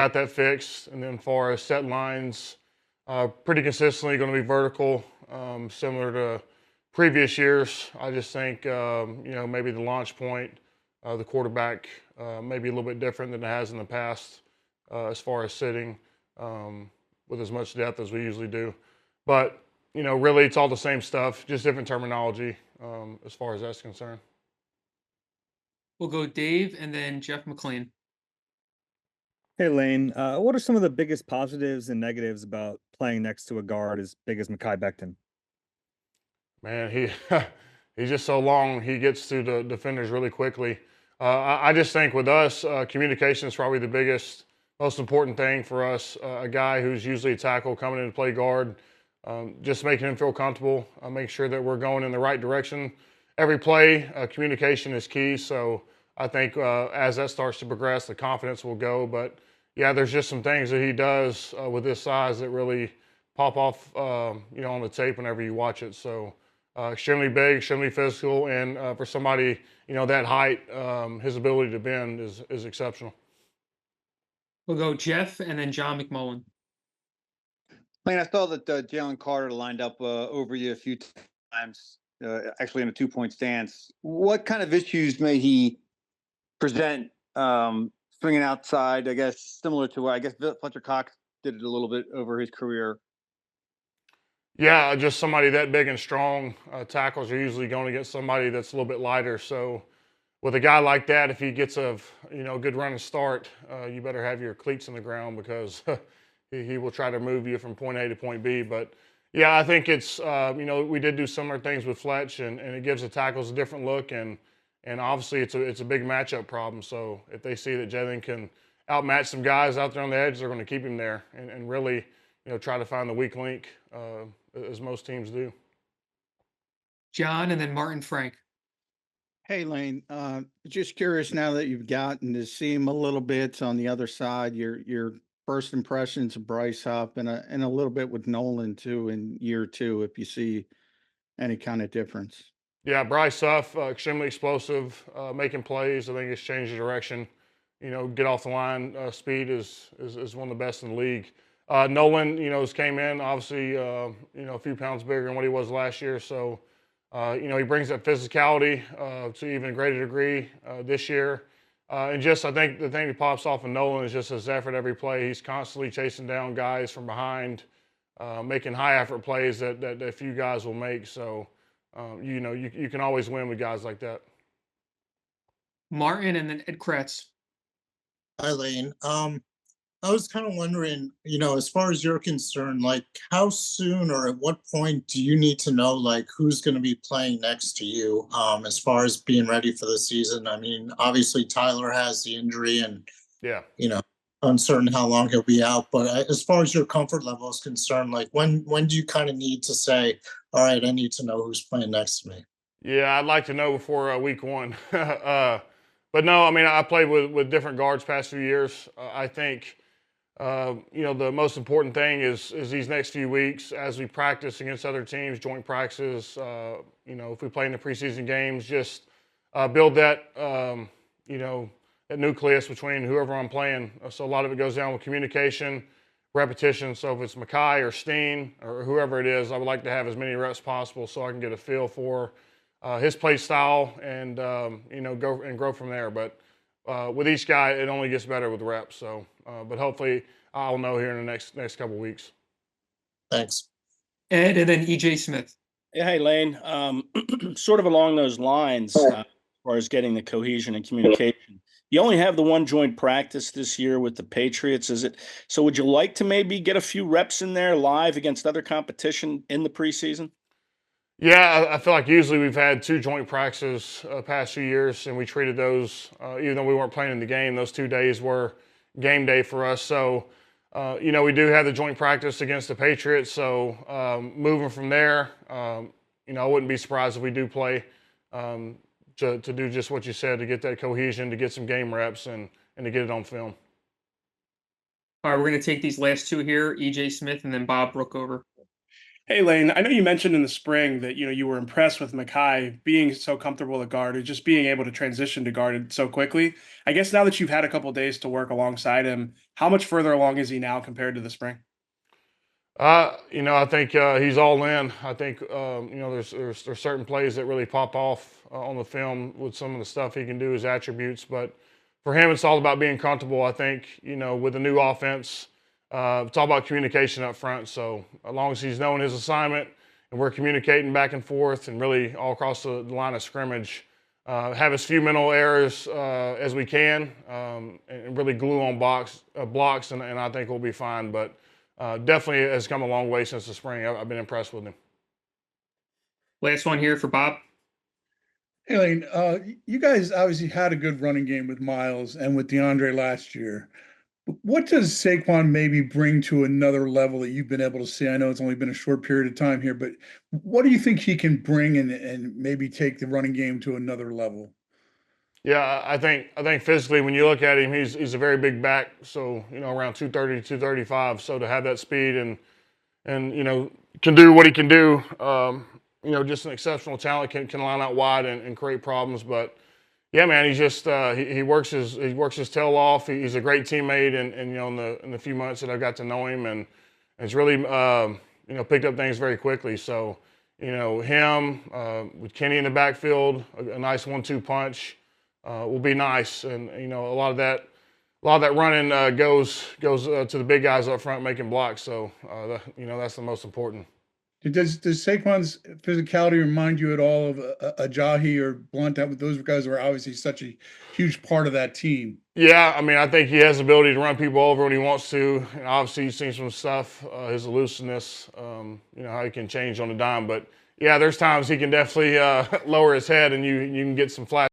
got that fixed. And then, far as set lines, pretty consistently going to be vertical, similar to previous years. I just think maybe the launch point, the quarterback, maybe a little bit different than it has in the past as far as sitting with as much depth as we usually do. But really, it's all the same stuff, just different terminology as far as that's concerned. We'll go Dave and then Jeff McLean. Hey Lane, what are some of the biggest positives and negatives about playing next to a guard as big as Mekhi Becton? Man, he's just so long. He gets to the defenders really quickly. I just think with us, communication is probably the biggest, most important thing for us. A guy who's usually a tackle coming in to play guard, just making him feel comfortable, make sure that we're going in the right direction. Every play, communication is key. So I think as that starts to progress, the confidence will go. But yeah, there's just some things that he does with his size that really pop off, on the tape whenever you watch it. So extremely big, extremely physical, and for somebody that height, his ability to bend is exceptional. We'll go Jeff and then John McMullen. Lane, I saw that Jalen Carter lined up over you a few times, actually in a 2-point stance. What kind of issues may he present swinging outside? I guess similar to what Fletcher Cox did it a little bit over his career. Yeah, just somebody that big and strong. Tackles are usually going to get somebody that's a little bit lighter. So with a guy like that, if he gets a good running start, you better have your cleats in the ground because he will try to move you from point A to point B. But yeah, I think it's we did do similar things with Fletch, and it gives the tackles a different look, and obviously it's a big matchup problem. So if they see that Jalen can outmatch some guys out there on the edge, they're going to keep him there and really try to find the weak link as most teams do. John and then Martin Frank. Hey Lane, just curious now that you've gotten to see him a little bit on the other side, your first impressions of Bryce Huff and a little bit with Nolan too in year two, if you see any kind of difference. Yeah, Bryce Huff, extremely explosive, making plays. I think it's changed the direction. Get off the line speed is one of the best in the league. Nolan, has came in obviously, a few pounds bigger than what he was last year. So, he brings that physicality to even greater degree this year. And just, I think the thing that pops off in Nolan is just his effort every play. He's constantly chasing down guys from behind, making high effort plays that few guys will make. So, you can always win with guys like that. Martin and then Ed Kretz. Hi, Lane. I was kind of wondering, as far as you're concerned, like how soon or at what point do you need to know like who's going to be playing next to you as far as being ready for the season? I mean, obviously Tyler has the injury and, Yeah. Uncertain how long he'll be out. But as far as your comfort level is concerned, like when do you kind of need to say, all right, I need to know who's playing next to me? Yeah, I'd like to know before week one. But no, I mean, I played with different guards past few years. I think, the most important thing is these next few weeks as we practice against other teams, joint practices, if we play in the preseason games, just build that, that nucleus between whoever I'm playing. So a lot of it goes down with communication, repetition. So if it's Mekhi or Steen or whoever it is, I would like to have as many reps possible so I can get a feel for his play style and go and grow from there. But with each guy, it only gets better with reps. So, but hopefully, I'll know here in the next couple of weeks. Thanks. Ed and then EJ Smith. Yeah, hey Lane. Sort of along those lines, as far as getting the cohesion and communication. You only have the one joint practice this year with the Patriots. Is it so? Would you like to maybe get a few reps in there live against other competition in the preseason? Yeah, I feel like usually we've had two joint practices past few years, and we treated those, even though we weren't playing in the game, those 2 days were game day for us. So, we do have the joint practice against the Patriots. So, moving from there, I wouldn't be surprised if we do play to do just what you said, to get that cohesion, to get some game reps, and to get it on film. All right, we're going to take these last two here, EJ Smith and then Bob Brookover. Hey, Lane, I know you mentioned in the spring that you were impressed with Mekhi being so comfortable at guard and just being able to transition to guard so quickly. I guess now that you've had a couple days to work alongside him, how much further along is he now compared to the spring? I think he's all in. I think there's certain plays that really pop off on the film with some of the stuff he can do, his attributes. But for him, it's all about being comfortable. I think with the new offense, it's all about communication up front. So as long as he's knowing his assignment and we're communicating back and forth and really all across the line of scrimmage, have as few mental errors as we can, and really glue on blocks, and I think we'll be fine. But definitely has come a long way since the spring. I've been impressed with him. Last one here for Bob. Hey, Lane, you guys obviously had a good running game with Miles and with DeAndre last year. What does Saquon maybe bring to another level that you've been able to see? I know it's only been a short period of time here, but what do you think he can bring and maybe take the running game to another level? Yeah, I think physically, when you look at him, he's a very big back. So around 230, 235. So to have that speed and can do what he can do, just an exceptional talent. Can line out wide and create problems. But yeah, man, he's just he works his tail off. He's a great teammate, and in the few months that I got to know him, and it's really picked up things very quickly. So him with Kenny in the backfield, a nice 1-2 punch. Will be nice, and a lot of that running goes to the big guys up front making blocks. So that's the most important. Does Saquon's physicality remind you at all of a Jahi or Blunt? Those guys were obviously such a huge part of that team. Yeah, I mean, I think he has the ability to run people over when he wants to. And obviously, you've seen some stuff, his elusiveness, how he can change on a dime. But yeah, there's times he can definitely lower his head, and you can get some flash.